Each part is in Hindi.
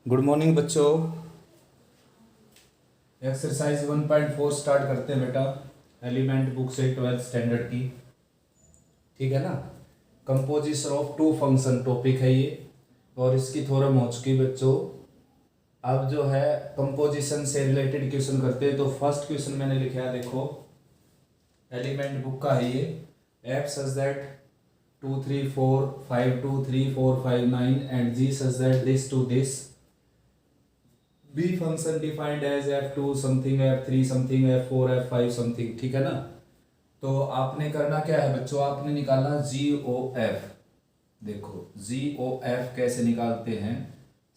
गुड मॉर्निंग बच्चों। एक्सरसाइज 1.4 स्टार्ट करते हैं बेटा। एलिमेंट बुक से 12th स्टैंडर्ड की, ठीक है ना। Composition of two function topic है ये, और इसकी थ्योरम हो चुकी बच्चों। अब जो है कंपोजिशन से रिलेटेड क्वेश्चन करते हैं। तो फर्स्ट क्वेश्चन मैंने लिखा है, देखो एलिमेंट बुक का है ये। F such that 2 3 4 5 2 3 4 5 9 and g such that this to this be function defined as f2 something f3 something f4 f5 something, ठीक है ना। तो आपने करना क्या है बच्चों, आपने निकालना GOF। देखो GOF कैसे निकालते हैं।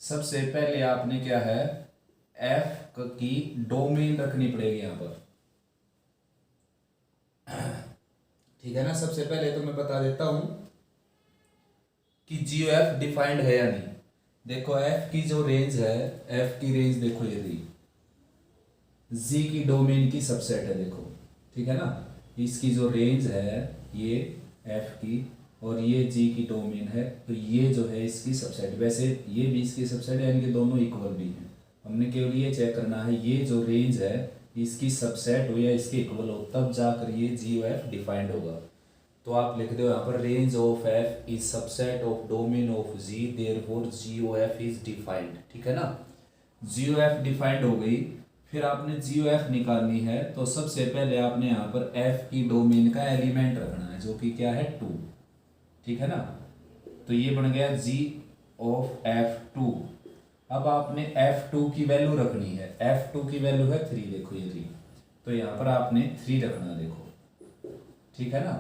सबसे पहले आपने क्या है, f की डोमेन रखनी पड़ेगी यहां पर, ठीक है ना। सबसे पहले तो मैं बता देता हूं कि GOF डिफाइंड है या नहीं। देखो f की जो रेंज है, f की रेंज देखो ये रही, g की डोमेन की सबसेट है, देखो ठीक है ना। इसकी जो रेंज है ये f की, और ये g की डोमेन है, तो ये जो है इसकी सबसेट। वैसे ये भी इसकी सबसेट है, इनके दोनों इक्वल भी हैं। हमने केवल ये चेक करना है ये जो रेंज है इसकी सबसेट हो या इसके इक्वल हो, तब जाकर ये GOF डिफाइंड होगा। तो आप लिख दो यहाँ पर range of f is subset of domain of g, therefore GOF is defined, ठीक है ना। GOF डिफाइंड हो गई। फिर आपने GOF निकालनी है, तो सबसे पहले आपने यहाँ पर f की डोमेन का एलिमेंट रखना है, जो कि क्या है 2, ठीक है ना। तो ये बन गया g ऑफ f2। अब आपने f2 की वैल्यू रखनी है, f2 की वैल्यू है 3, देखो ये 3, तो यहाँ पर आपने 3 रखना, देखो ठीक है ना।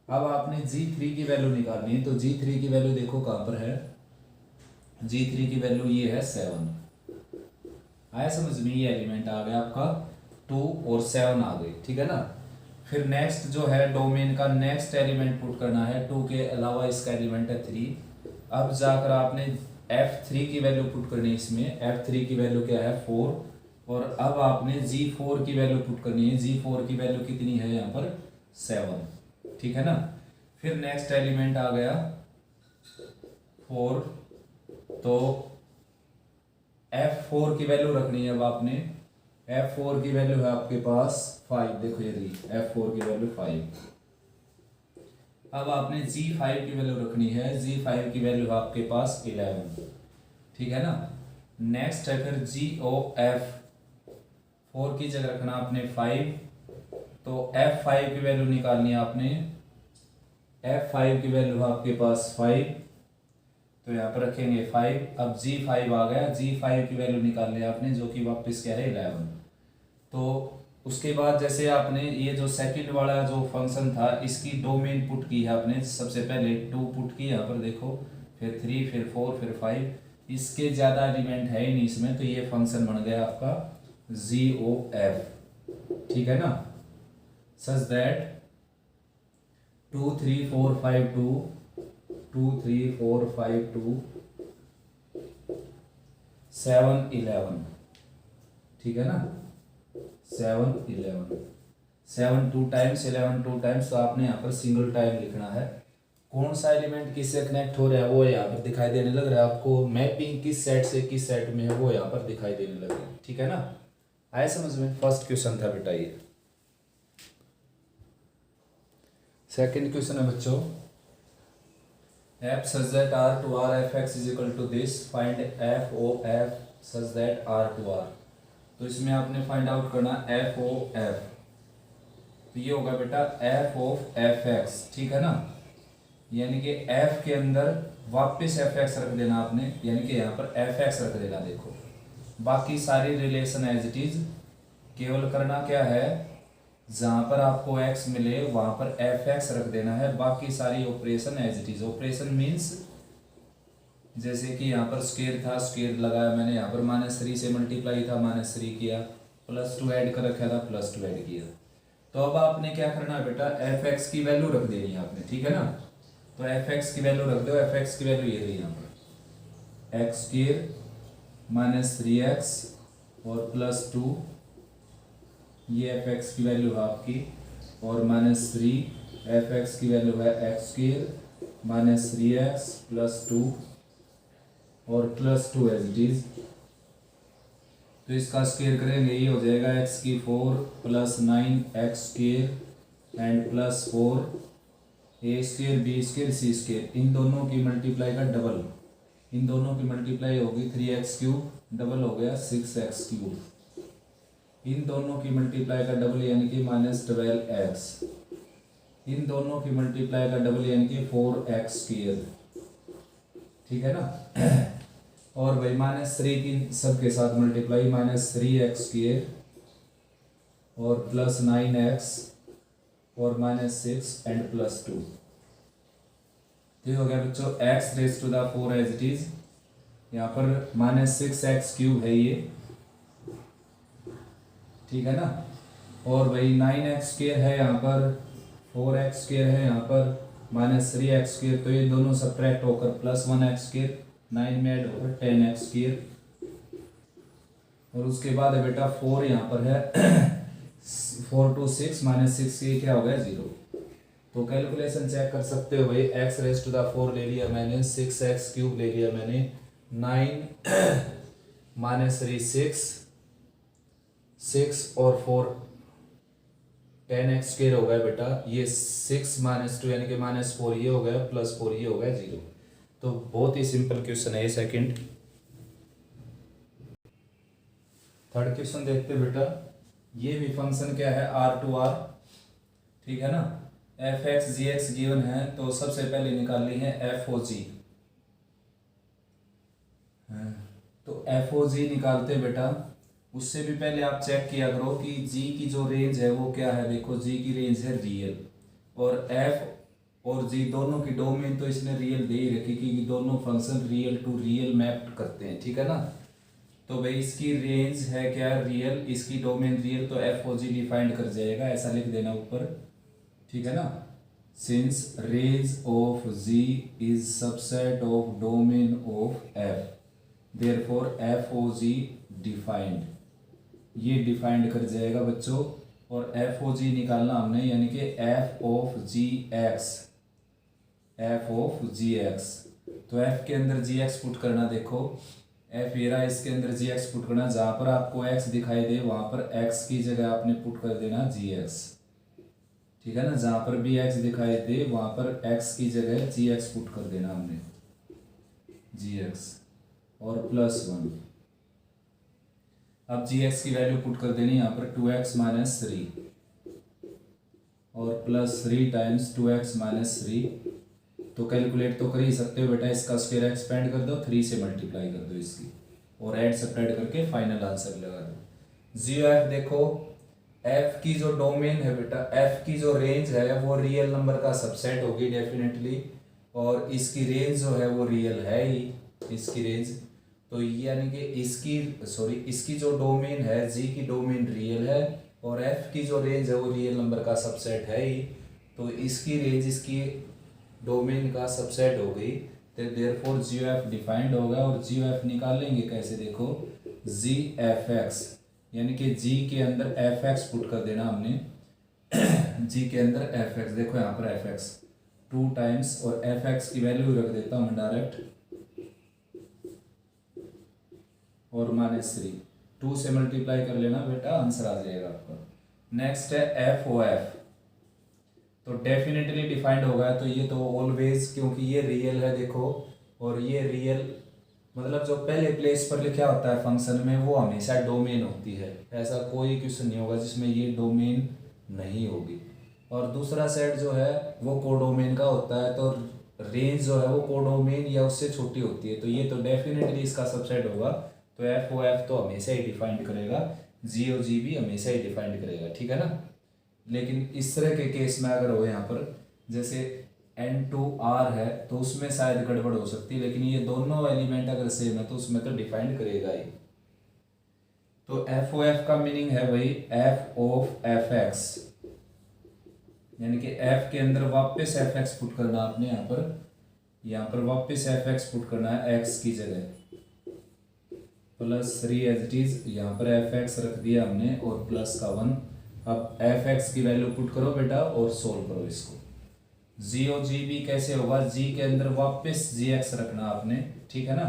अब आपने G3 की वैल्यू निकालनी है, तो G3 की वैल्यू देखो कहां पर है, G3 की वैल्यू ये है 7। आया समझ में, ये एलिमेंट आ गया आपका 2 और 7 आ गई, ठीक है ना। फिर नेक्स्ट जो है डोमेन का नेक्स्ट एलिमेंट पुट करना है, 2 के अलावा इसका एलिमेंट है 3। अब जाकर आपने F3 की वैल्यू पुट करनी है इसमें, F3 की वैल्यू क्या है 4, और अब आपने G4 की वैल्यू पुट करनी है। G4 की वैल्यू कितनी है यहाँ पर 7, ठीक है ना। फिर नेक्स्ट एलिमेंट आ गया 4, तो F4 की वैल्यू रखनी है। अब आपने F4 की वैल्यू है आपके पास 5, देखो ये रही F4 की वैल्यू 5। अब आपने G5 की वैल्यू रखनी है, G5 की वैल्यू है आपके पास 11, ठीक है ना। नेक्स्ट है फिर GOF, 4 की जगह रखना आपने 5, तो F5 की वैल्यू निकालनी है आपने। F5 की वैल्यू है आपके पास 5, तो यहाँ पर रखेंगे 5। अब G5 आ गया, G5 की वैल्यू निकालनी है आपने, जो कि वापस क्या है 11। तो उसके बाद जैसे आपने ये जो सेकंड वाला जो फंक्शन था इसकी डोमेन पुट की है आपने। सबसे पहले 2 पुट की यहाँ पर देखो, फिर 3, फिर 4, फिर 5। इसके ज़्यादा एलिमेंट है ही नहीं इसमें, तो ये फंक्शन बन गया आपका GOF, ठीक है ना। सच दैट 2 3 4 5 2 2 3 4 5 2 7 11, ठीक है ना। 7 11, 7 2 टाइम्स 11 2 टाइम्स, तो आपने यहाँ पर सिंगल टाइम लिखना है। कौन सा एलिमेंट किससे कनेक्ट हो रहा है वो यहाँ पर दिखाई देने लग रहा है आपको। मैपिंग किस सेट से किस सेट में है वो यहाँ पर दिखाई देने लग रहा है, ठीक है ना। आया समझ में। फर्स्ट क्वेश्चन था बेटा ये। सेकंड क्वेश्चन है बच्चों, f such that r to r f(x) is equal to this, find f of f such that r to r। तो इसमें आपने फाइंड आउट करना f of f, तो ये होगा बेटा f of fx, ठीक है ना। यानी कि f के अंदर वापस fx रख देना आपने, यानी कि यहाँ पर fx रख देना। देखो बाकी सारी रिलेशन एज इट इज, केवल करना क्या है, जहां पर आपको x मिले वहां पर fx रख देना है। बाकी सारी operation as it is. Operation means जैसे कि यहाँ पर स्क्वायर था, स्क्वायर लगाया मैंने, यहाँ पर -3 से मल्टीप्लाई था, -3 किया, +2 ऐड कर रखा था, +2 ऐड किया। तो अब आपने क्या करना है बेटा, fx की वैल्यू रख देनी है आपने, ठीक है ना। तो fx की वैल्यू रख दो। fx की वैल्यू ये रही यहाँ पर x² -3x और +2, ये fx की वैल्यू है आपकी, और -3 fx की वैल्यू है x² -3x +2 और प्लस 2 एज इट इज। तो इसका स्क्वायर करेंगे, ये हो जाएगा एक्स की 4 plus 9 x square and plus 4 a square b square c square. इन दोनों की मल्टीप्लाई का डबल, इन दोनों की मल्टीप्लाई होगी 3x क्यूब, डबल हो गया 6x क्यूब। इन दोनों की मल्टीप्लाई का डबल यानी कि -12x। इन दोनों की मल्टीप्लाई का डबल यानी कि 4x स्क्वायर, ठीक है ना। और भाई -3 की सबके साथ मल्टीप्लाई, -3x स्क्वायर और प्लस 9x और -6 एंड प्लस 2। तो ये हो गया बच्चों x raise to the 4 as it is. यहाँ पर -6x क्यूब है ये, ठीक है ना। और भाई 9x स्क्वायर है यहाँ पर, 4x स्क्वायर है यहाँ पर, -3x स्क्वायर। तो ये दोनों सब्ट्रैक्ट होकर प्लस 1x स्क्वायर, 9 में ऐड होकर 10x स्क्वायर। और उसके बाद है बेटा 4 यहाँ पर है 4 to 6 -6 ये क्या हो गया 0। तो कैलकुलेशन चेक कर सकते हो भाई, x रेज टू द 4 ले लिया मैंने, 6x क्यूब ले लिया मैंने, 9 -3 6 और 4 10x स्क्वायर हो गया बेटा। ये 6 -2 यानी कि -4 ये हो गया, प्लस 4 ये हो गया 0। तो बहुत ही सिंपल क्वेश्चन है ये। सेकंड थर्ड क्वेश्चन देखते बेटा। ये भी फंक्शन क्या है, R2R, ठीक है ना। f(x) g(x) गिवन है, तो सबसे पहले निकालनी है f(o)g। तो f(o)g निकालते बेटा। उससे भी पहले आप चेक किया करो कि g की जो रेंज है वो क्या है। देखो g की रेंज है रियल, और f और g दोनों की डोमेन तो इसने रियल दे ही रखी, क्योंकि दोनों function real to real map करते हैं, ठीक है ना। तो भाई इसकी रेंज है क्या, रियल, इसकी डोमेन रियल, तो f(o)g डिफाइंड कर जाएगा, ऐसा लिख देना ऊपर, ठीक है ना। Since range of g is subset of domain of f, therefore f(o)g defined, ये डिफाइंड कर जाएगा बच्चों। और f(o)g निकालना हमने, यानी कि f(g(x), f(g(x). तो f के अंदर gx पुट करना। देखो f ये रहा, इसके अंदर gx पुट करना। जहां पर आपको x दिखाई दे वहां पर x की जगह आपने पुट कर देना gx, ठीक है ना। जहां पर भी x दिखाई दे वहां पर x की जगह gx पुट कर देना हमने, gx और प्लस 1। अब gx की वैल्यू पुट कर देनी यहाँ पर 2x - 3 और प्लस 3 टाइम्स 2x - 3। तो कैलकुलेट तो कर ही सकते हो बेटा, इसका स्क्वायर एक्सपेंड कर दो, 3 से मल्टीप्लाई कर दो इसकी, और ऐड सब्ट्रैक्ट करके फाइनल आंसर लगा दो। GF देखो, f की जो डोमेन है बेटा, f की जो रेंज है वो रियल नंबर का सबसेट होगी डेफिनेटली, और इसकी रेंज जो है वो रियल है ही, इसकी रेंज। तो यानी कि इसकी जो डोमेन है, g की डोमेन रियल है, और f की जो रेंज है वो रियल नंबर का सबसेट है ही। तो इसकी रेंज इसकी डोमेन का सबसेट हो गई, तो देयरफॉर GF डिफाइंड होगा। और GF निकालेंगे कैसे, देखो GFX, यानी कि g के अंदर fx पुट कर देना हमने, g के अंदर fx। देखो यहाँ पर fx 2 टाइम्स, और fx की वैल्यू रख देता हूँ डायरेक्ट, और -3, 2 से मल्टीप्लाई कर लेना बेटा, आंसर आ जाएगा आपका। नेक्स्ट है FOF, तो डेफिनेटली डिफाइंड होगा। तो ये तो ऑलवेज, क्योंकि ये रियल है देखो, और ये रियल मतलब जो पहले प्लेस पर लिखा होता है फंक्शन में वो हमेशा डोमेन होती है। ऐसा कोई क्वेश्चन नहीं होगा जिसमें ये डोमेन नहीं होगी। और दूसरा सेट जो है वो कोडोमेन का होता है, तो रेंज जो है वो कोडोमेन या उससे छोटी होती है। तो ये तो डेफिनेटली इसका सबसेट होगा। तो FOF तो हमेशा ही डिफाइंड करेगा, GOG भी हमेशा ही डिफाइंड करेगा, ठीक है ना। लेकिन इस तरह के केस में अगर हो यहाँ पर जैसे N2R है तो उसमें शायद गड़बड़ हो सकती है, लेकिन ये दोनों एलिमेंट अगर सेम है तो उसमें तो डिफाइंड करेगा ही। तो FOF का मीनिंग है भाई f ऑफ fx, यानी कि f के अंदर वापस fx पुट करना आपने, यहाँ पर वापस fx पुट करना है x की जगह, +3 एज इट इज। यहाँ पर fx रख दिया हमने और प्लस का 1। अब fx की वैल्यू पुट करो बेटा और सोल्व करो इसको। GOG भी कैसे होगा, g के अंदर वापस gx रखना आपने, ठीक है ना।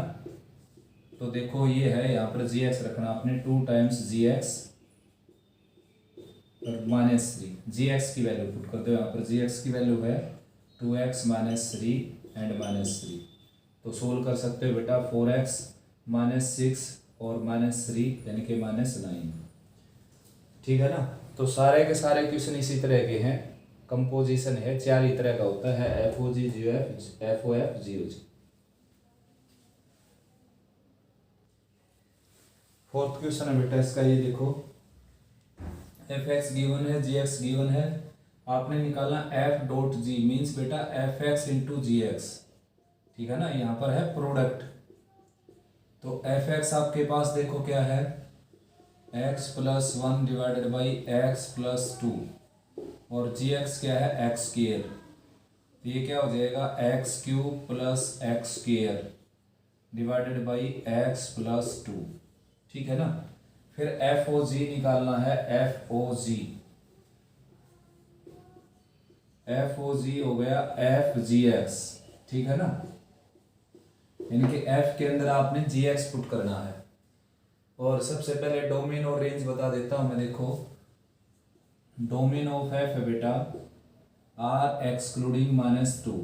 तो देखो ये है, यहाँ पर जी एक्स रखना आपने 2 टाइम्स जी एक्स माइनस 3, जी एक्स की वैल्यू पुट कर दो। यहाँ पर जी एक्स की वैल्यू है 2x माइनस 3 एंड माइनस 3। तो सोल्व कर सकते हो बेटा, 4x माइनस 6 और माइनस 3 यानी कि माइनस 9। ठीक है ना। तो सारे के सारे क्वेश्चन इसी तरह के हैं, कंपोजिशन है 4 ही तरह का होता है, एफ ओ जी g F O F G ओ जी। फोर्थ क्वेश्चन है बेटा इसका, ये देखो एफ एक्स गिवन है, जी एक्स गिवन है, आपने निकालना एफ डॉट जी, मीन्स बेटा एफ एक्स इंटू जी एक्स। ठीक है ना, यहाँ पर है प्रोडक्ट। तो एफ एक्स आपके पास देखो क्या है, x plus 1 divided by x plus 2, और जी एक्स क्या है एक्स स्क्वायर। तो ये क्या हो जाएगा x cube plus x square divided by x plus 2। ठीक है ना। फिर एफ ओ जी निकालना है, एफ ओ जी, एफ ओ जी हो गया एफ जी एक्स। ठीक है ना, यानी कि एफ के अंदर आपने जी एक्स पुट करना है। और सबसे पहले डोमेन और रेंज बता देता हूं मैं। देखो डोमेन ऑफ एफ है बेटा आर एक्सक्लूडिंग -2,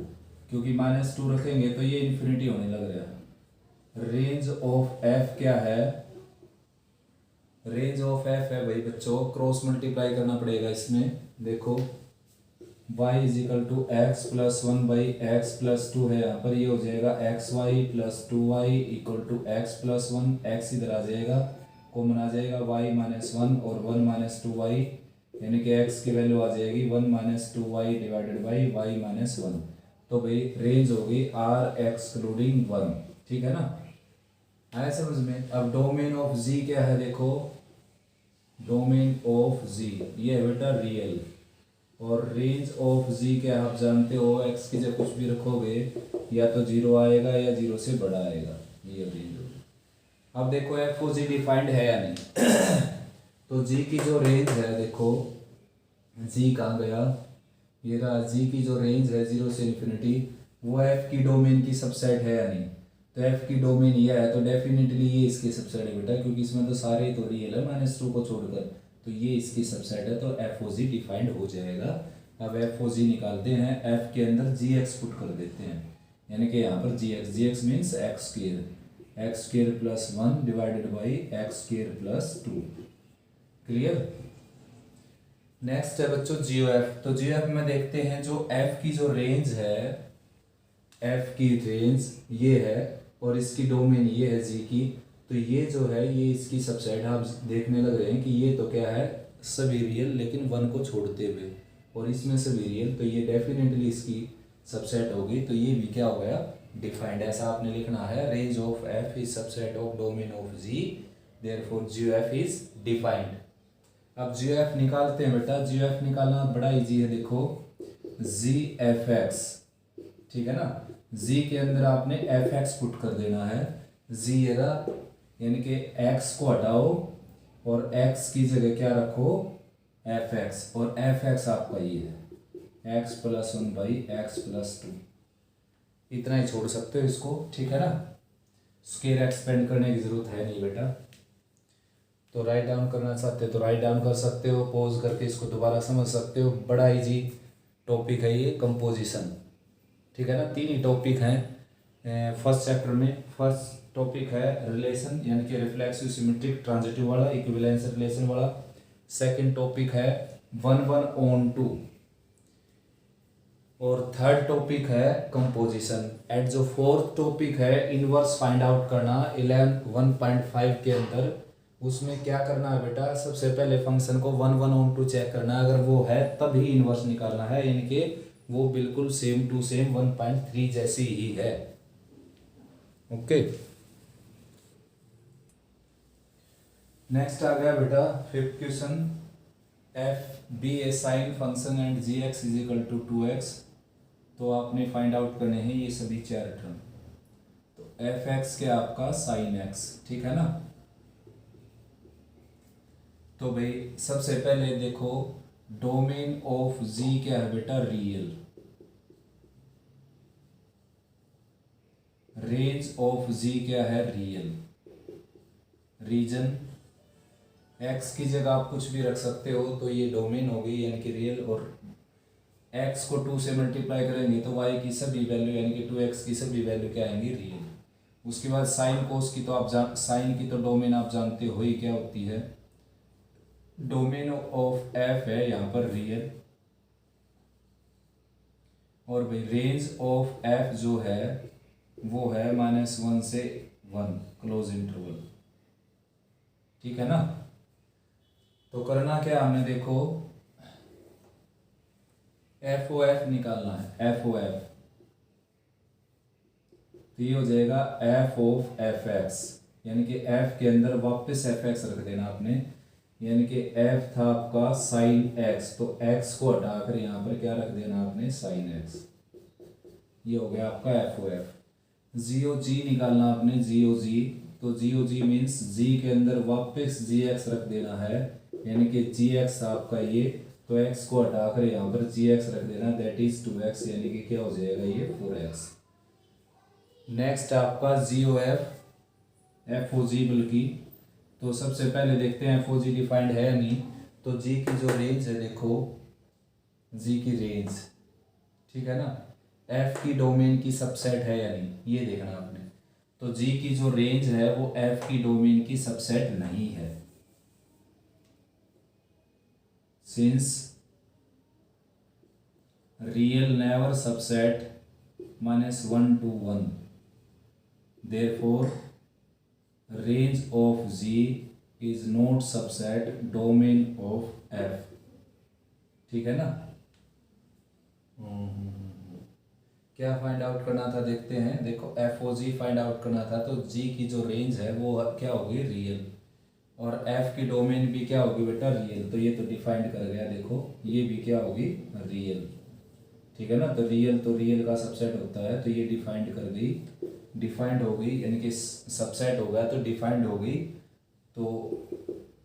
क्योंकि -2 रखेंगे तो ये इन्फिनिटी होने लग रहा है। रेंज ऑफ एफ क्या है, रेंज ऑफ एफ है भाई बच्चों, क्रॉस मल्टीप्लाई करना पड़ेगा इसमें। देखो y is equal to x plus 1 by x plus 2 है, यहाँ पर ये हो जाएगा x y plus 2y equal to x plus 1, x इधर आ जाएगा, कॉमन आ जाएगा y माइनस 1 और 1 माइनस 2y, यानी कि x की वैल्यू आ जाएगी 1 minus 2y divided by y minus 1। तो भाई रेंज होगी r एक्सक्लूडिंग 1। ठीक है ना, आया समझ में। अब डोमेन ऑफ z क्या है, देखो डोमेन ऑफ z ये है बेटा रियल, और रेंज ऑफ जी क्या आप जानते हो, एक्स की जब कुछ भी रखोगे या तो 0 आएगा या 0 से बड़ा आएगा, ये रेंज होगी। अब देखो एफ ओ जी डिफाइंड है या नहीं तो जी की जो रेंज है, देखो जी कहाँ गया, ये रहा, जी की जो रेंज है 0 से इन्फिनिटी, वो एफ की डोमेन की सबसेट है या नहीं। तो एफ की डोमेन ये है तो डेफिनेटली ये इसकी सबसेट है बेटा, क्योंकि इसमें तो सारे तो रियल है -2 को छोड़कर, तो ये इसकी सबसेट है, तो एफ ओ जी डिफाइंड हो जाएगा। अब एफ ओ जी निकालते हैं, एफ के अंदर जी एक्स पुट कर देते हैं, यानी कि यहाँ पर g x means x square plus 1 divided by x square plus 2। Clear. Next है बच्चों जियो एफ। तो जियो एफ में देखते हैं जो एफ की जो रेंज है, एफ की रेंज ये है और इसकी डोमेन ये है जी की, तो ये जो है ये इसकी सबसेट है। आप देखने लग रहे हैं कि ये तो क्या है सभी रियल लेकिन 1 को छोड़ते हुए, और इसमें सभी रियल, तो ये डेफिनेटली इसकी सबसेट होगी, तो ये भी क्या हो गया डिफाइंड। ऐसा आपने लिखना है, range of f is subset of domain of g, therefore g o f is defined. अब जियो एफ निकालते हैं बेटा, जियो एफ निकालना बड़ा इजी है। देखो जी एफ एक्स, ठीक है ना, जी के अंदर आपने एफ एक्स पुट कर देना है, जी यानी कि x को हटाओ और x की जगह क्या रखो एफ एक्स, और एफ एक्स आपका ये है x plus 1 by x plus 2, इतना ही छोड़ सकते हो इसको। ठीक है ना, स्केल एक्सपेंड करने की जरूरत है नहीं बेटा। तो राइट डाउन करना चाहते हो तो राइट डाउन कर सकते हो, पॉज करके इसको दोबारा समझ सकते हो। बड़ा इजी टॉपिक है ये कंपोजिशन। ठीक है ना, 3 ही टॉपिक हैं फर्स्ट चैप्टर में। फर्स्ट टॉपिक है रिलेशन, यानी कि रिफ्लेक्सिव सिमेट्रिक ट्रांजिटिव वाला, इक्विवेलेंस रिलेशन वाला। सेकंड टॉपिक है 1/(2), और थर्ड टॉपिक है कंपोजिशन। एंड जो फोर्थ टॉपिक है इनवर्स फाइंड आउट करना 1.5 के अंदर, उसमें क्या करना है बेटा, सबसे पहले फंक्शन को 1/(2) चेक करना है, अगर वो है तभी इनवर्स निकालना है, यानी कि वो बिल्कुल सेम टू सेम 1.3 जैसी ही है। ओके, नेक्स्ट आ गया बेटा fifth question, f be a sine function and g x is equal to 2x। तो आपने फाइंड आउट करने हैं ये सभी 4 टर्म। तो एफ एक्स क्या आपका साइन एक्स, ठीक है ना। तो भाई सबसे पहले देखो डोमेन ऑफ जी क्या है बेटा रियल, रेंज ऑफ जी क्या है रियल, रीजन, एक्स की जगह आप कुछ भी रख सकते हो, तो ये डोमेन होगी यानी कि रियल, और एक्स को 2 से मल्टीप्लाई करेंगे तो वाई की सभी वैल्यू यानी कि 2x की सभी वैल्यू क्या आएंगी, रियल। उसके बाद साइन कोस की तो आप साइन की तो डोमेन आप जानते हो ही क्या होती है, डोमेन ऑफ एफ है यहाँ पर रियल, और भाई रेंज ऑफ एफ जो है वो है -1 से 1 क्लोज इंटरवल, ठीक है ना। तो करना क्या हमने, देखो एफ ओ एफ निकालना है, एफ ओ एफ, तो ये हो जाएगा एफ ऑफ एफ एक्स, यानी कि एफ के अंदर वापस एफ एक्स रख देना आपने, यानी कि एफ था आपका साइन एक्स, तो एक्स को हटाकर यहाँ पर क्या रख देना आपने, साइन एक्स, ये हो गया आपका एफ ओ एफ। जी ओ जी निकालना आपने, जी ओ जी, तो जी ओ जी मीन्स जी के अंदर वापस जी एक्स रख देना है, यानी कि जी एक्स आपका ये, तो एक्स को हटाकर यहाँ पर जी एक्स रख देना, दैट इज 2x, यानी कि क्या हो जाएगा ये 4x। नेक्स्ट आपका जी ओ एफ, एफ ओ जी बल्कि, तो सबसे पहले देखते हैं एफ ओ जी डिफाइंड है या नहीं। तो जी की जो रेंज है, देखो जी की रेंज, ठीक है ना, एफ की डोमेन की सबसेट है या नहीं, ये देखना आपने। तो जी की जो रेंज है वो एफ की डोमेन की सबसेट नहीं है, since real never subset -1 to 1, therefore range of G is not subset domain of F, ठीक है ना। क्या फाइंड आउट करना था, देखते हैं, देखो एफ ओ जी फाइंड आउट करना था, तो जी की जो रेंज है वो क्या होगी, रियल, और एफ की डोमेन भी क्या होगी बेटा, रियल, तो ये तो डिफाइंड कर गया, देखो ये भी क्या होगी, रियल, ठीक है ना। तो रियल का सबसेट होता है, तो ये डिफाइंड कर दी, डिफाइंड हो गई, यानी कि सबसेट हो गया तो डिफाइंड हो गई, तो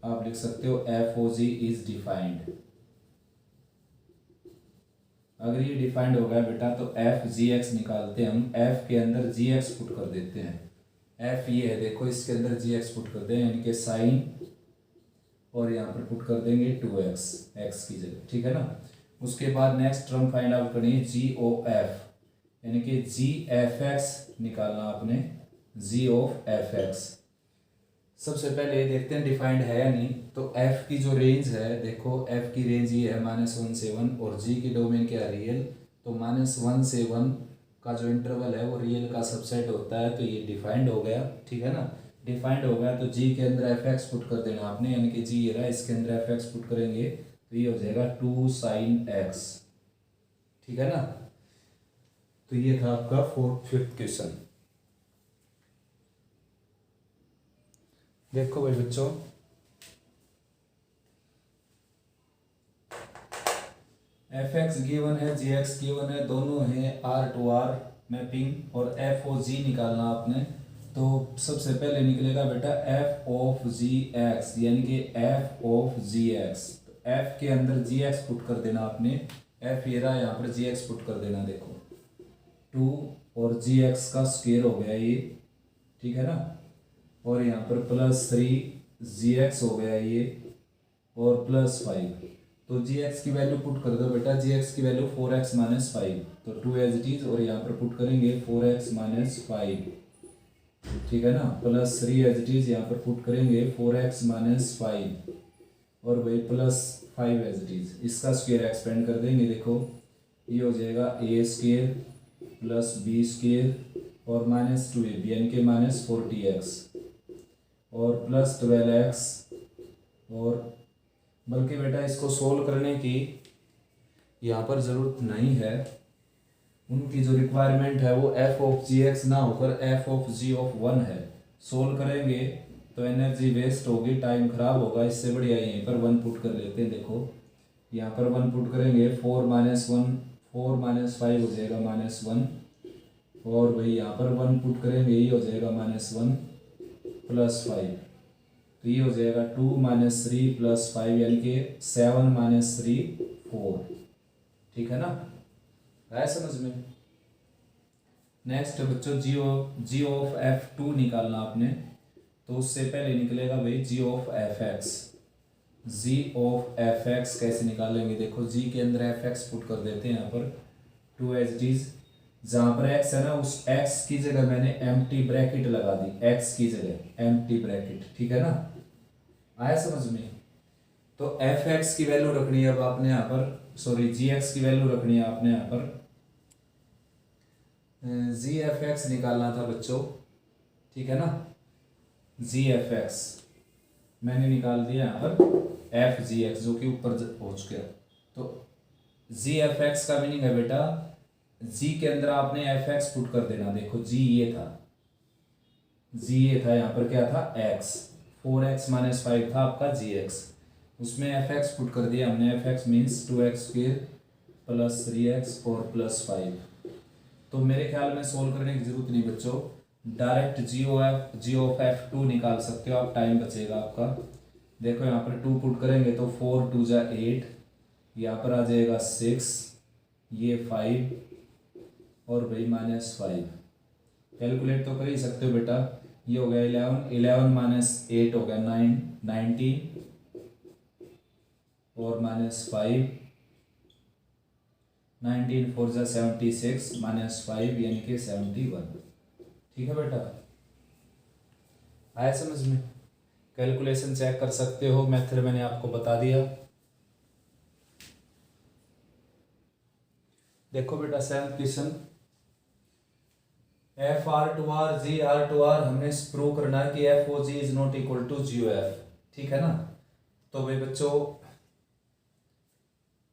आप लिख सकते हो f o g is defined. अगर ये डिफाइंड हो गया बेटा तो एफ जी एक्स निकालते हैं हम, एफ के अंदर जी एक्स पुट कर देते हैं, एफ ये है देखो, इसके अंदर जी एक्स पुट कर दें, यानी कि साइन, और यहाँ पर पुट कर देंगे 2x एक्स की जगह, ठीक है ना। उसके बाद नेक्स्ट टर्म फाइंड आउट करनी है जी ओ एफ, यानी कि जी एफ एक्स निकालना आपने, जी ऑफ एफ एक्स। सबसे पहले ये देखते हैं डिफाइंड है या नहीं। तो f की जो रेंज है, देखो f की रेंज ये है -1 से 1, और g की डोमेन क्या है, रियल, तो -1 से 1 का जो इंटरवल है वो रियल का सबसेट होता है, तो ये डिफाइंड हो गया, ठीक है ना। डिफाइंड हो गया तो g के अंदर एफ एक्स पुट कर देना आपने, यानी कि g ये रहा, इसके अंदर एफ एक्स पुट करेंगे तो ये हो जाएगा 2 sin x, ठीक है ना। तो ये था आपका 5th क्वेश्चन। देखो भाई बच्चों, एफ एक्स गिवन है, जी एक्स गिवन है, दोनों हैं आर टू आर मैपिंग, और एफ ओ जी निकालना आपने। तो सबसे पहले निकलेगा बेटा एफ ऑफ जी एक्स, यानी कि f of g x, f के अंदर जी एक्स पुट कर देना आपने, एफ ये रहा, यहाँ पर जी एक्स पुट कर देना, देखो 2 और जी एक्स का स्क्वायर हो गया ये, ठीक है ना, और यहाँ पर +3 जी एक्स हो गया ये, और +5, तो जी एक्स की वैल्यू पुट कर दो बेटा, जी एक्स की वैल्यू 4x - 5, तो 2 एज इट इज, और यहाँ पर पुट करेंगे 4x - 5, ठीक है ना, +3 एज इट इज, यहाँ पर पुट करेंगे 4x - 5, और वही +5 एज इट इज, इसका स्क्वायर एक्सपेंड कर देंगे, देखो ये हो जाएगा a² + b² और -2ab, यानी कि -40x, और +12x, और बल्कि बेटा इसको सोल्व करने की यहाँ पर ज़रूरत नहीं है, उनकी जो रिक्वायरमेंट है वो एफ ऑफ जी एक्स ना होकर एफ ऑफ जी ऑफ 1 है। सोल्व करेंगे तो एनर्जी वेस्ट होगी, टाइम खराब होगा, इससे बढ़िया यहीं पर 1 पुट कर लेते हैं। देखो यहाँ पर 1 पुट करेंगे, 4 - 1 4 - 5 हो जाएगा -1, और वही यहाँ पर 1 पुट करेंगे, ये हो जाएगा -1 + 5, तो ये हो जाएगा 2 - 3 + 5, यानी कि 7 - 3 4, ठीक है ना, आया समझ में। नेक्स्ट बच्चों जी ऑफ F2 निकालना आपने। तो उससे पहले निकलेगा भाई जी of f x. G of f x कैसे निकालेंगे, देखो जी के अंदर एफ एक्स पुट कर देते हैं यहाँ पर 2 जहाँ पर x है ना उस x की जगह मैंने एम्प्टी ब्रैकेट लगा दी, x की जगह एम्प्टी ब्रैकेट, ठीक है ना, आया समझ में। तो एफ एक्स की वैल्यू रखनी है अब आपने यहाँ पर, सॉरी जी एक्स की वैल्यू रखनी है आपने यहाँ पर, जी एफ एक्स निकालना था बच्चों, ठीक है ना। जी एफ एक्स मैंने निकाल दिया यहाँ पर एफ जी एक्स जो कि ऊपर पहुँच गया। तो जी एफ एक्स का मीनिंग है बेटा जी के अंदर आपने एफ एक्स पुट कर देना। देखो जी ये था, जी ये था, यहाँ पर क्या था एक्स, 4x - 5 था आपका जी एक्स, उसमें एफ एक्स पुट कर दिया हमने। F x means 2x² + 3x और +5। तो मेरे ख्याल में सोल्व करने की जरूरत नहीं बच्चों, डायरेक्ट जी ऑफ एफ 2 निकाल सकते हो आप, टाइम बचेगा आपका। देखो यहाँ पर 2 पुट करेंगे तो 4 × 2 = 8, यहाँ पर आ जाएगा 6, ये 5 और भाई -5। कैलकुलेट तो कर ही सकते हो बेटा, ये हो गया 11 - 8 हो गया 9, 19 और -5, 19 4 = 76 -5 यानी कि 71, ठीक है बेटा, आया समझ में। कैलकुलेशन चेक कर सकते हो, मेथड मैंने आपको बता दिया। देखो बेटा 7th question, f R to R g R to R हमने प्रूव करना है कि f o g is not equal to g o f, ठीक है ना। तो भाई बच्चों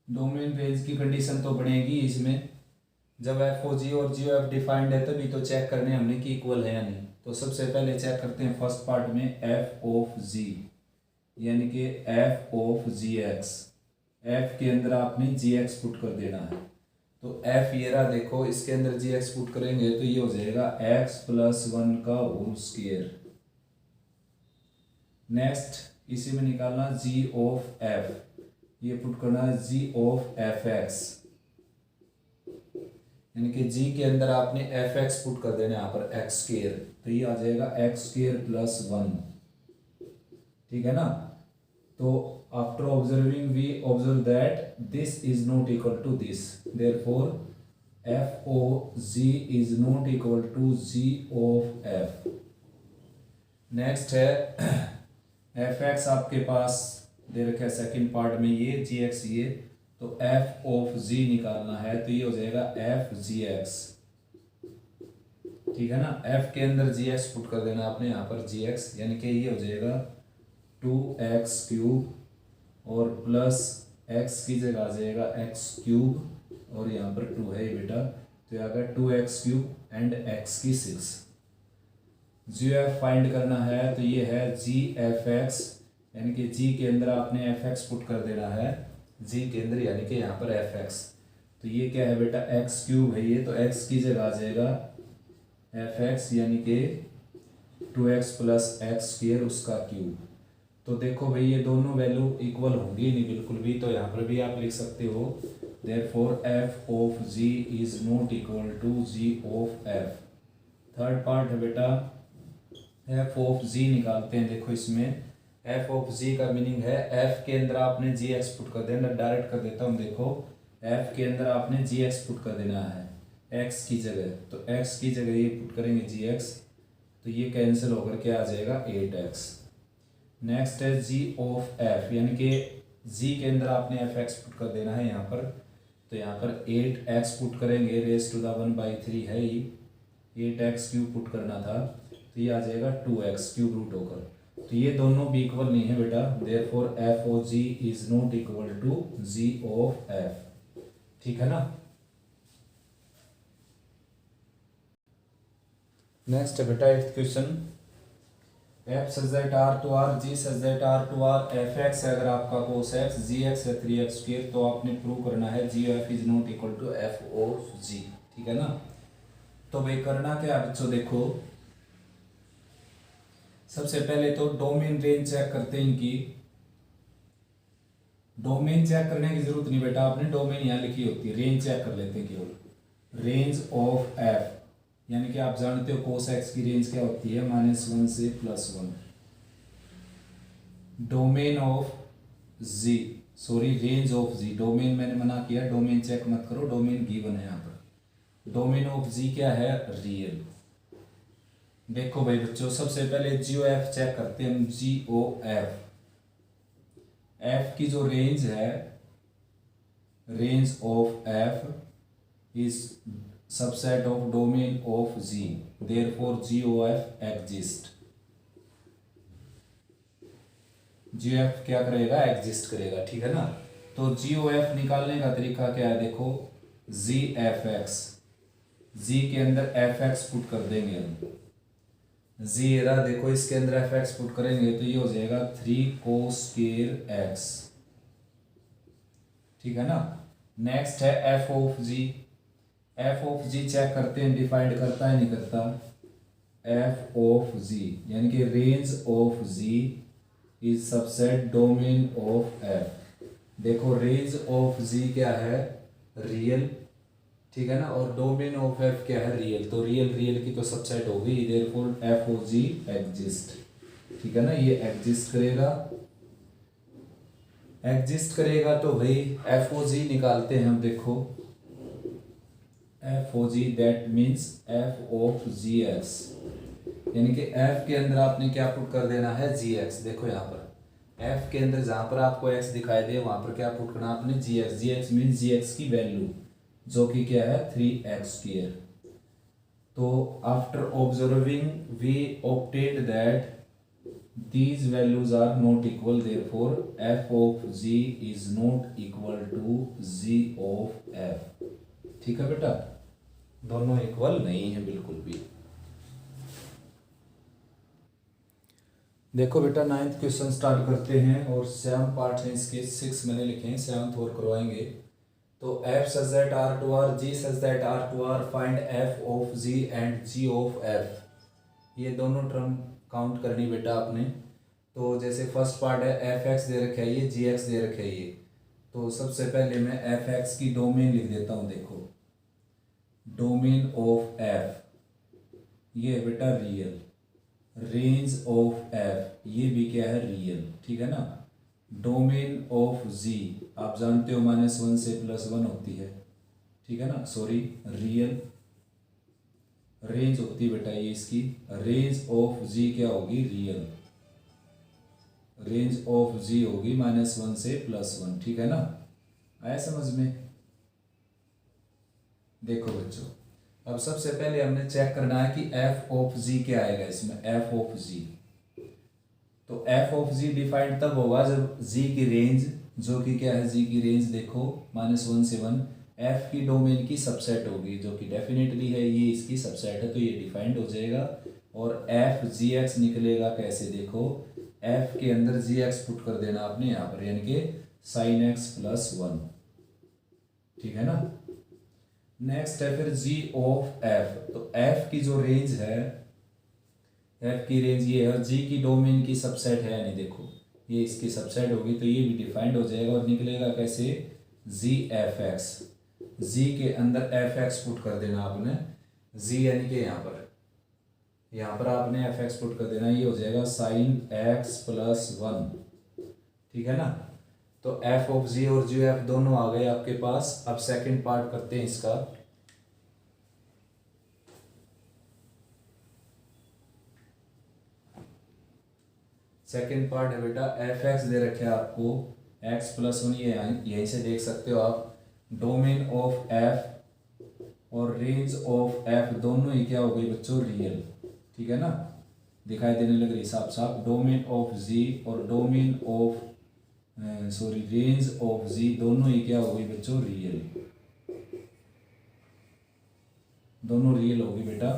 डोमेन रेंज की कंडीशन तो बनेगी इसमें, जब एफ ओ जी और जी ओ एफ डिफाइंड है तभी तो चेक करने हमने कि इक्वल है या नहीं। तो सबसे पहले चेक करते हैं फर्स्ट पार्ट में एफ ऑफ जी यानी कि f of g x, f के अंदर आपने जी एक्स पुट कर देना है। तो एफ ये रहा, देखो इसके अंदर जी एक्स पुट करेंगे तो ये हो जाएगा x + 1 का होल स्क्वायर। नेक्स्ट इसी में निकालना जी ऑफ एफ, ये पुट करना है जी ऑफ एफ एक्स, यानी कि जी के अंदर आपने एफ एक्स पुट कर देना यहाँ पर x², तो ये आ जाएगा x² + 1, ठीक है ना। तो after observing we observe that this is not equal to this, therefore f o g is not equal to g of f। Next है एफ एक्स आपके पास दे रखा है सेकंड पार्ट में, ये जी एक्स ये, तो एफ ऑफ जी निकालना है तो ये हो जाएगा एफ जी एक्स, ठीक है ना। एफ के अंदर जी एक्स पुट कर देना आपने यहाँ पर जी एक्स, यानी कि ये हो जाएगा 2x³ और प्लस x की जगह आ जाएगा x³ और यहाँ पर 2 है बेटा, तो ये आ गया 2x³ एंड x की 6। जी एफ फाइंड करना है तो ये है जी एफ एक्स, यानी कि जी के अंदर आपने एफ एक्स पुट कर देना है, जी के अंदर यानी कि यहाँ पर एफ एक्स, तो ये क्या है बेटा x³ है ये, तो x की जगह आ जाएगा एफ एक्स यानी कि 2x + x² उसका क्यूब। तो देखो भाई ये दोनों वैल्यू इक्वल होंगी नहीं बिल्कुल भी, तो यहाँ पर भी आप लिख सकते हो therefore f of g is not equal to g of f. Third part है बेटा एफ ऑफ जी निकालते हैं। देखो इसमें एफ ऑफ जी का मीनिंग है एफ के अंदर आपने जी एक्स पुट कर देना, डायरेक्ट कर देता हूँ। देखो एफ के अंदर आपने जी एक्स पुट कर देना है एक्स की जगह, तो एक्स की जगह ये पुट करेंगे जी एक्स, तो ये कैंसिल होकर के आ जाएगा 8x। नेक्स्ट है जी ऑफ एफ, यानी कि जी के अंदर आपने एफ एक्स पुट कर देना है यहाँ पर, तो यहाँ पर 8x पुट करेंगे, रेज टू द 1/3 है ही, 8x³ पुट करना था, तो ये आ जाएगा 2x³ रूट होकर। तो ये दोनों भी इक्वल नहीं है बेटा, therefore f o g is not equal to g of f, ठीक है ना। नेक्स्ट है बेटा 8th question, f such that R to R g such that R to R f x है अगर आपका cos x, जी एक्स है 3x², तो आपने प्रूव करना है g f is not equal to f of g, ठीक है ना। तो भाई करना क्या बच्चों, देखो सबसे पहले तो डोमेन रेंज चेक करते हैं इनकी। डोमेन चेक करने की जरूरत नहीं बेटा, आपने डोमेन यहाँ लिखी होती है, रेंज चेक कर लेते हैं केवल। रेंज ऑफ एफ यानी कि आप जानते हो cos x की रेंज क्या होती है -1 से +1, domain of g, sorry range of g, domain मैंने मना किया, डोमेन चेक मत करो, डोमेन गिवन है यहाँ पर। डोमेन ऑफ जी क्या है, रियल। देखो भाई बच्चों, सबसे पहले जीओ एफ चेक करते हैं हम। जीओ एफ, एफ की जो रेंज है, range of f is subset of domain of g, therefore g o f exist. G o f क्या करेगा, एग्जिस्ट करेगा, ठीक है ना। तो जीओ एफ निकालने का तरीका क्या है, देखो जी एफ एक्स, जी के अंदर एफ एक्स पुट कर देंगे हम। जी एरा देखो, इसके अंदर एफ एक्स पुट करेंगे तो ये हो जाएगा 3 cos स्क्वायर एक्स, ठीक है ना। नेक्स्ट है f of g, f of g check करते हैं, डिफाइंड करता है नहीं करता। एफ ऑफ जी यानी कि range of g is subset domain of f. देखो रेंज ऑफ जी क्या है, रियल, ठीक है ना, और डोमेन ऑफ एफ क्या है, रियल। तो रियल रियल की तो सबसेट होगी, therefore f of g exist, ठीक है ना, ये एग्जिस्ट करेगा। एग्जिस्ट करेगा तो भाई एफ ओ जी निकालते हैं हम। देखो f o g that means f of g x, यानी कि एफ के अंदर आपने क्या पुट कर देना है, जी एक्स। देखो यहाँ पर एफ के अंदर जहां पर आपको एक्स दिखाई दे वहां पर क्या पुट करना आपने, g x. G x means g x की वैल्यू जो कि क्या है 3x²। तो after observing we obtained that these values are not equal, therefore f of g is not equal to g of f। ठीक है बेटा, दोनों इक्वल नहीं है बिल्कुल भी। देखो बेटा 9th क्वेश्चन स्टार्ट करते हैं, और 7 पार्ट हैं इसके, 6 मैंने लिखे हैं, 7th और करवाएंगे। तो f such that r to r, g such that r to r, find f of g and g of f। ये दोनों टर्म काउंट करनी बेटा आपने। तो जैसे फर्स्ट पार्ट है एफ एक्स दे रखा है, ये जी एक्स दे रखा है ये। तो सबसे पहले मैं एफ एक्स की डोमेन लिख देता हूँ। देखो डोमेन ऑफ एफ, ये बेटा रियल। रेंज ऑफ एफ, ये भी क्या है, रियल, ठीक है ना। डोमेन ऑफ जी आप जानते हो -1 से +1 होती है, ठीक है ना, सॉरी रियल। रेंज होती है बेटा ये इसकी, रेंज ऑफ जी क्या होगी, रियल। रेंज ऑफ जी होगी -1 से +1, ठीक है ना, आया समझ में। देखो बच्चों, अब सबसे पहले हमने चेक करना है कि एफ ऑफ जी क्या आएगा इसमें, एफ ऑफ जी। तो एफ ऑफ जी डिफाइंड तब होगा जब जी की रेंज, जो कि क्या है, जी की रेंज देखो -1 से 1 एफ की डोमेन की सबसेट होगी, जो कि डेफिनेटली है, ये इसकी सबसेट है, तो ये डिफाइंड हो जाएगा। और एफ जी एक्स निकलेगा कैसे, देखो एफ के अंदर जी एक्स पुट कर देना आपने यहाँ पर, यानी कि sin x +1, ठीक है ना। नेक्स्ट है फिर जी ऑफ एफ। तो एफ की जो रेंज है, एफ की रेंज ये है, जी की डोमेन की सबसेट है, यानी देखो ये इसकी सबसेट होगी, तो ये भी डिफाइंड हो जाएगा और निकलेगा कैसे, जी एफ एक्स। जी के अंदर एफ एक्स पुट कर देना आपने, जी यानी कि यहाँ पर आपने एफ एक्स पुट कर देना, ये हो जाएगा sin x +1, ठीक है ना। तो एफ ऑफ जी और जी एफ दोनों आ गए आपके पास। अब सेकंड पार्ट करते हैं इसका। सेकंड पार्ट है बेटा, एफ एक्स दे रखे हैं आपको x +1, ये यहीं से देख सकते हो आप। डोमेन ऑफ एफ और रेंज ऑफ एफ दोनों ही क्या हो गई बच्चों, रियल, ठीक है ना, दिखाई देने लग रही साफ साफ। डोमेन ऑफ जी और domain of sorry range of g दोनों ही क्या हो गई बच्चों, रियल, दोनों रियल होगी बेटा।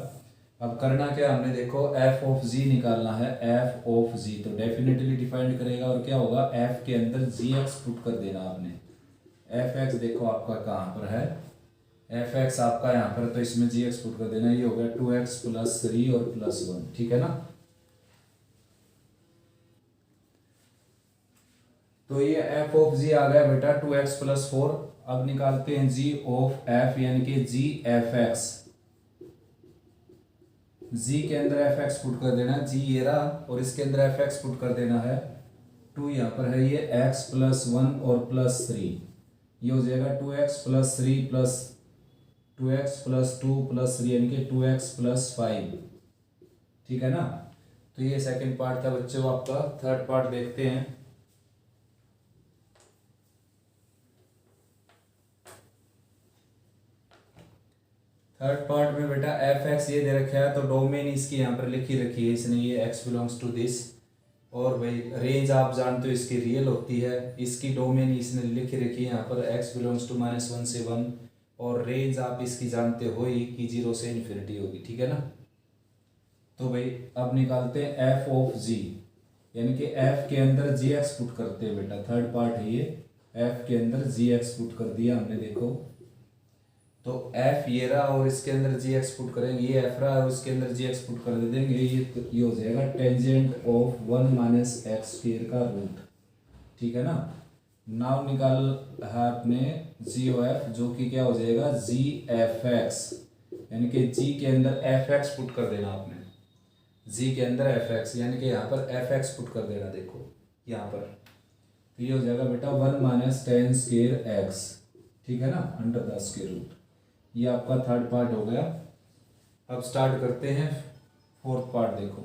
अब करना क्या हमने, देखो एफ ऑफ जी निकालना है, एफ ऑफ जी तो डेफिनेटली डिफाइंड करेगा, और क्या होगा, एफ के अंदर जी एक्स पुट कर देना आपने। एफ एक्स देखो आपका कहाँ पर है, एफ एक्स आपका यहाँ पर, तो इसमें जी एक्स पुट कर देना, ये हो गया 2x + 3 और +1, ठीक है ना। तो ये एफ ऑफ जी आ गया बेटा 2x + 4। अब निकालते हैं जी ऑफ एफ, यानी कि जी एफ एक्स। जी के अंदर एफ एक्स पुट कर देना, जी ये रहा, और इसके अंदर एफ एक्स पुट कर देना है टू यहाँ पर है ये एक्स प्लस वन और प्लस थ्री, ये हो जाएगा 2x+3 plus 2x+2 plus three यानी कि 2x+5, ठीक है ना। तो ये सेकंड पार्ट था बच्चों आपका। थर्ड पार्ट देखते हैं। थर्ड पार्ट में बेटा एफ एक्स ये दे रखा है, तो डोमेन इसकी यहाँ पर लिखी रखी है इसने, ये एक्स बिलोंग्स टू दिस। और भाई रेंज आप जानते हो इसकी रियल होती है, इसकी डोमेन इसने लिखी रखी है यहाँ पर एक्स बिलोंग्स टू -1 से 1, और रेंज आप इसकी जानते हो ही कि 0 से इन्फिनिटी होगी, ठीक है ना। तो भाई अब निकालते हैं एफ ऑफ जी, यानी कि एफ के अंदर जी एक्स पुट करते हैं बेटा। थर्ड पार्ट है ये, एफ के अंदर जी एक्स पुट कर दिया हमने, देखो तो एफ ये रहा और इसके अंदर जी एक्स पुट करेंगे, ये एफ रहा और इसके अंदर जी एक्स पुट कर देंगे, ये हो जाएगा टेंजेंट ऑफ 1 - x² का रूट, ठीक है ना। नाउ निकाल है आपने जी ओ एफ, जो कि क्या हो जाएगा जी एफ एक्स, यानी कि जी के अंदर एफ एक्स पुट कर देना आपने, जी के अंदर एफ एक्स, यानी कि यहाँ पर एफ एक्स पुट कर देना, देखो यहाँ पर। तो ये हो जाएगा बेटा 1 - tan²x, ठीक है ना, अंडर द स्क्वायर रूट। ये आपका थर्ड पार्ट हो गया। अब स्टार्ट करते हैं फोर्थ पार्ट। देखो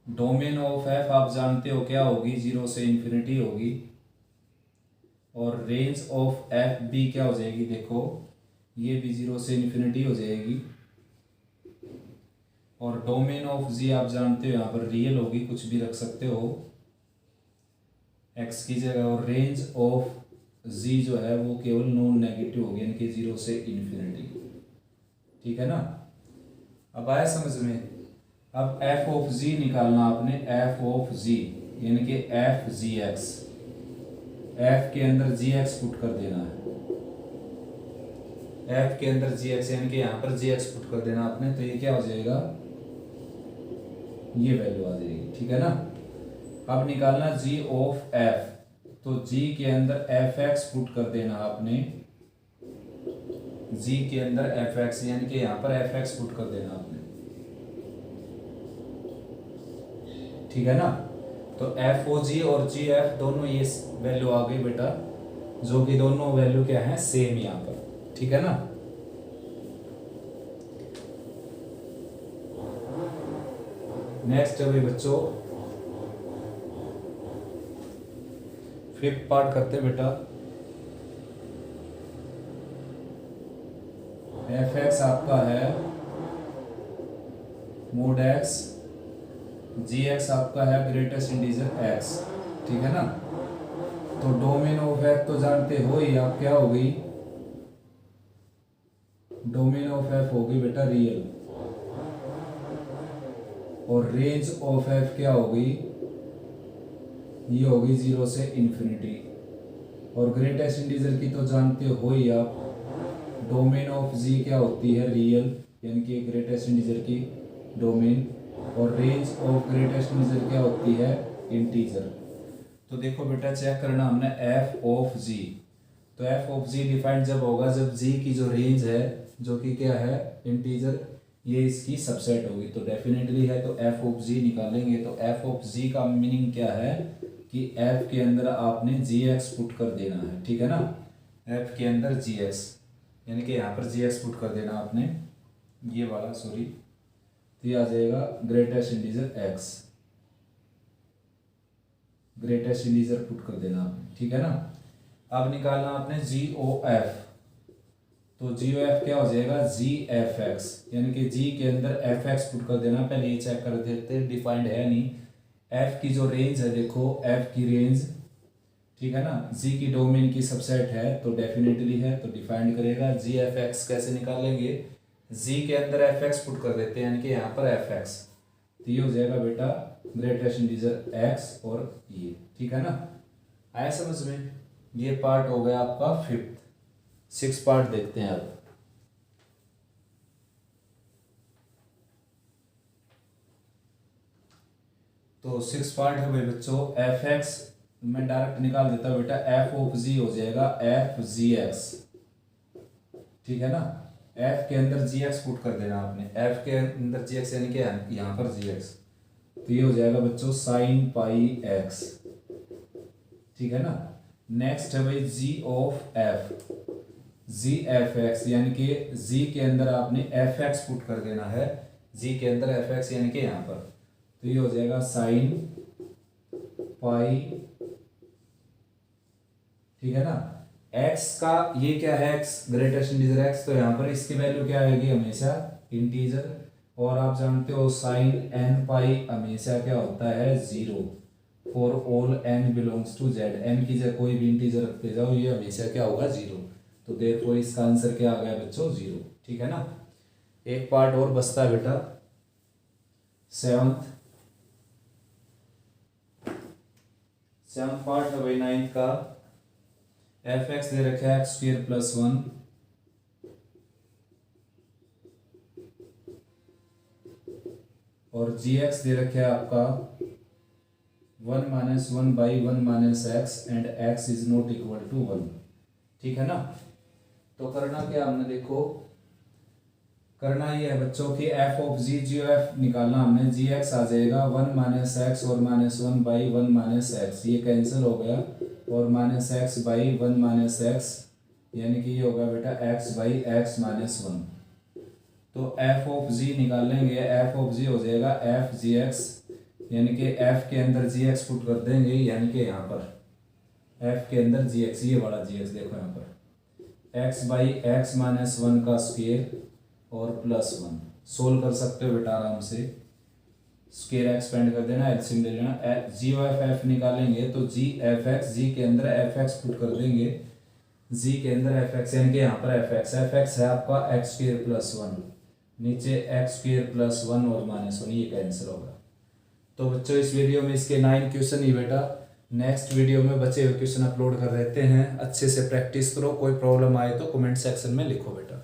डोमेन ऑफ एफ आप जानते हो क्या होगी, 0 से इन्फिनिटी होगी, और रेंज ऑफ एफ भी क्या हो जाएगी, देखो ये भी 0 से इन्फिनिटी हो जाएगी, और डोमेन ऑफ जी आप जानते हो यहाँ पर रियल होगी, कुछ भी रख सकते हो एक्स की जगह, और रेंज ऑफ जी जो है वो केवल नॉन नेगेटिव होगी, यानी कि 0 से इन्फिनिटी, ठीक है ना। अब आया समझ में। अब एफ ऑफ जी निकालना आपने, एफ ऑफ जी यानी कि एफ जी एक्स, एफ के अंदर जी एक्स पुट कर देना है, एफ के अंदर जी एक्स यानी कि यहाँ पर जी एक्स पुट कर देना आपने, तो ये क्या हो जाएगा, ये वैल्यू आ जाएगी, ठीक है ना। अब निकालना जी ऑफ एफ, तो जी के अंदर एफ एक्स पुट कर देना आपने, जी के अंदर एफ एक्स यानी कि यहाँ पर एफ एक्स पुट कर देना आपने, ठीक है ना। तो एफ ओ जी और जी एफ दोनों ये वैल्यू आ गई बेटा, जो कि दोनों वैल्यू क्या है, सेम यहाँ पर, ठीक है ना। नेक्स्ट है भाई बच्चों फिफ्थ पार्ट करते बेटा। एफ एक्स आपका है मोड एक्स, जी एक्स आपका है ग्रेटेस्ट इंटीजर एक्स, ठीक है ना। तो डोमेन ऑफ एफ तो जानते हो ही आप, क्या हो गई, डोमेन ऑफ एफ हो गई बेटा रियल, और रेंज ऑफ एफ क्या हो गई, ये होगी 0 से इन्फिनिटी, और ग्रेटेस्ट इंटीजर की तो जानते हो ही आप, डोमेन ऑफ जी क्या होती है, रियल, यानी कि ग्रेटेस्ट इंटीजर की डोमेन, और रेंज ऑफ ग्रेटेस्ट इंटीजर क्या होती है, इंटीजर। तो देखो बेटा चेक करना हमने एफ ऑफ जी, तो एफ ऑफ जी डिफाइंड जब होगा जब जी की जो रेंज है जो कि क्या है इंटीजर, ये इसकी सबसेट होगी, तो डेफिनेटली है, तो एफ ऑफ जी निकालेंगे। तो एफ ऑफ जी का मीनिंग क्या है कि एफ के अंदर आपने जी एक्स पुट कर देना है, ठीक है ना, एफ के अंदर जी एक्स यानी कि यहाँ पर जी एक्स पुट कर देना आपने, ये वाला सॉरी, तो ये आ जाएगा greatest integer x, greatest integer put कर देना आपने, ठीक है ना। अब निकालना आपने जी ओ एफ, तो जी ओ एफ क्या हो जाएगा, जी एफ एक्स, यानी कि जी के अंदर एफ एक्स पुट कर देना। पहले ये चेक कर देते डिफाइंड है नहीं, एफ की जो रेंज है देखो, एफ की रेंज, ठीक है ना, जी की डोमेन की सबसेट है तो डेफिनेटली है, तो डिफाइंड करेगा। जी एफ एक्स कैसे निकालेंगे, जी के अंदर एफ एक्स पुट कर देते हैं, यानी कि यहाँ पर एफ एक्स, तो ये हो जाएगा बेटा ग्रेटेस्ट इंटीजर एक्स, और ये, ठीक है ना, आया समझ में। ये पार्ट हो गया आपका फिफ्थ। सिक्स पार्ट देखते हैं अब। तो सिक्स पार्ट है भाई बच्चों, एफ एक्स मैं डायरेक्ट निकाल देता हूँ बेटा, एफ ऑफ जी हो जाएगा एफ जी एक्स, ठीक है ना। एफ के अंदर जी एक्स पुट कर देना आपने, एफ के अंदर जी एक्स यानी कि यहाँ पर जी एक्स, तो ये हो जाएगा बच्चों साइन पाई एक्स, ठीक है ना। नेक्स्ट है भाई जी of F, G F X, यानी कि जी के अंदर आपने एफ एक्स पुट कर देना है, जी के अंदर एफ एक्स यानी कि यहाँ पर, तो ये हो जाएगा साइन पाई, ठीक है ना। एक्स का ये क्या है, एक्स ग्रेटेस्ट इंटीजर एक्स, तो यहाँ पर इसकी वैल्यू क्या आएगी, हमेशा इंटीजर। और आप जानते हो साइन एन पाई हमेशा क्या होता है, zero for all n belongs to Z, n की जगह कोई भी इंटीजर रखते जाओ ये हमेशा क्या होगा, जीरो। तो देयरफॉर इसका आंसर क्या आ गया बच्चों, जीरो, ठीक है ना। एक पार्ट और बचता है बेटा, सेवंथ पार्ट है भाई नाइन्थ का। एफ एक्स दे रखा है एक्स स्क्वायर प्लस वन, और जी एक्स दे रखा है आपका one minus one by one minus x and x is not equal to one, ठीक है ना। तो करना क्या हमने, देखो करना ये है बच्चों की f of g, g f निकालना हमने, जी एक्स आ जाएगा वन माइनस एक्स और minus one by one minus x, ये कैंसिल हो गया, और minus x by one minus x, यानी कि ये होगा बेटा x by x minus one. तो एफ ऑफ जी निकाल लेंगे, एफ ऑफ जी हो जाएगा एफ जी एक्स, यानी कि एफ के अंदर जी एक्स पुट कर देंगे, यानी कि यहाँ पर एफ के अंदर जी एक्स, ये वाला जी एक्स देखो यहाँ पर x by x minus one का स्क्वायर और प्लस वन, सोल्व कर सकते हो बेटा आराम से, स्क्वायर एक्सपेंड कर देना, एलसीएम ले लेना, जी ऑफ एफ निकालेंगे तो जी एफ एक्स, जी के अंदर एफ एक्स पुट कर देंगे, जी के अंदर एफ एक्स, यानी कि यहाँ पर एफ एक्स है आपका एक्स स्क्वायर प्लस वन, नीचे एक्स स्क्वायर प्लस वन और माइनस वन, ये कैंसिल होगा। तो बच्चों इस वीडियो में इसके 9 क्वेश्चन ही बेटा, नेक्स्ट वीडियो में बचे हुए क्वेश्चन अपलोड कर देते हैं, अच्छे से प्रैक्टिस करो, कोई प्रॉब्लम आए तो कमेंट सेक्शन में लिखो बेटा।